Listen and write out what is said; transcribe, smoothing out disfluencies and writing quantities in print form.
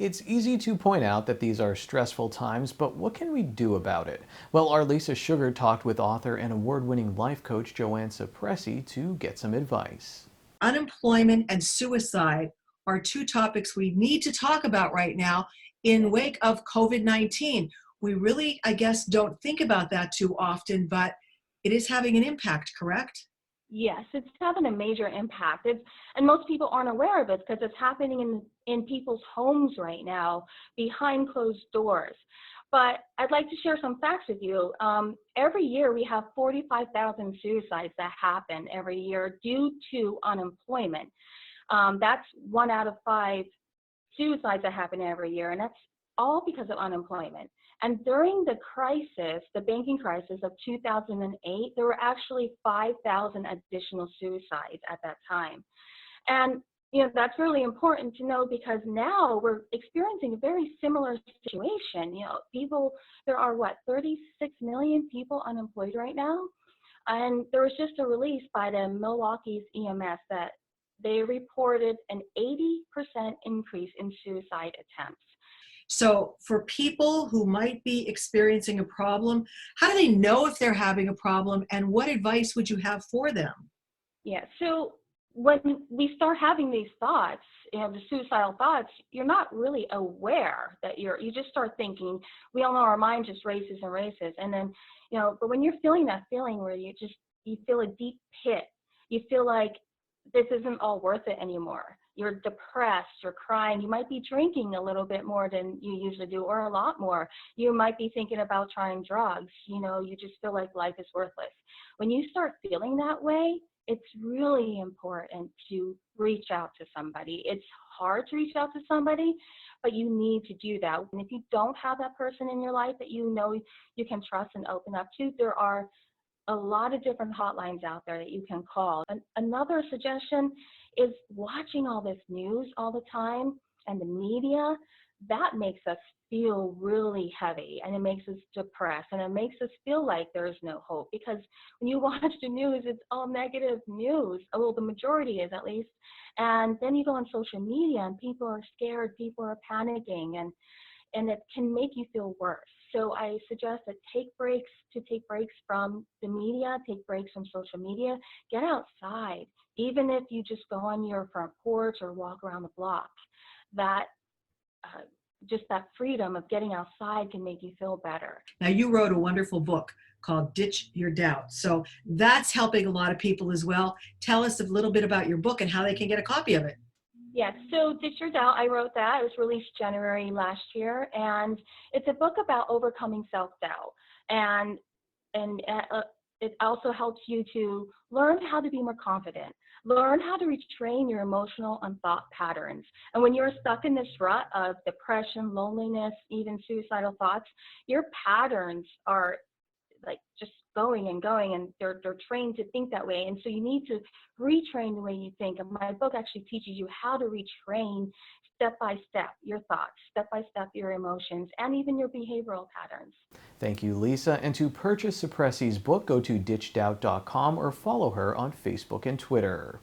It's easy to point out that these are stressful times, but what can we do about it? Well, our Lisa Sugar talked with author and award-winning life coach Joanne Sapresi to get some advice. Unemployment and suicide are two topics we need to talk about right now in wake of COVID-19. We really, I guess, don't think about that too often, but it is having an impact, correct? Yes, it's having a major impact. And most people aren't aware of it because it's happening in people's homes right now, behind closed doors. But I'd like to share some facts with you. Every year we have 45,000 suicides that happen every year due to unemployment. That's 1 out of 5 suicides that happen every year, and that's all because of unemployment. And during the crisis, the banking crisis of 2008, there were actually 5,000 additional suicides at that time. And that's really important to know because now we're experiencing a very similar situation. There are 36 million people unemployed right now. And there was just a release by the Milwaukee's EMS that they reported an 80% increase in suicide attempts. So for people who might be experiencing a problem, how do they know if they're having a problem, and what advice would you have for them? Yeah, so when we start having these thoughts, the suicidal thoughts, you're not really aware that you just start thinking. We all know our mind just races and races. And then, but when you're feeling that feeling where you feel a deep pit, you feel like this isn't all worth it anymore. You're depressed, you're crying, you might be drinking a little bit more than you usually do, or a lot more. You might be thinking about trying drugs. You just feel like life is worthless. When you start feeling that way, it's really important to reach out to somebody. It's hard to reach out to somebody, but you need to do that. And if you don't have that person in your life that you can trust and open up to, there are a lot of different hotlines out there that you can call. And another suggestion is watching all this news all the time and the media. That makes us feel really heavy, and it makes us depressed, and it makes us feel like there's no hope, because when you watch the news, it's all negative news. Well, the majority is, at least. And then you go on social media and people are scared, people are panicking, and it can make you feel worse. So I suggest that take breaks from the media, take breaks from social media, get outside. Even if you just go on your front porch or walk around the block, that just that freedom of getting outside can make you feel better. Now, you wrote a wonderful book called Ditch Your Doubt. So that's helping a lot of people as well. Tell us a little bit about your book and how they can get a copy of it. Yes, so Ditch Your Doubt, I wrote that. It was released January last year, and it's a book about overcoming self-doubt. And it also helps you to learn how to be more confident, learn how to retrain your emotional and thought patterns. And when you're stuck in this rut of depression, loneliness, even suicidal thoughts, your patterns are like just going and going, and they're trained to think that way. And so you need to retrain the way you think. And my book actually teaches you how to retrain step by step your thoughts, step by step your emotions, and even your behavioral patterns. Thank you, Lisa. And to purchase Sapresi's book, go to ditchdoubt.com or follow her on Facebook and Twitter.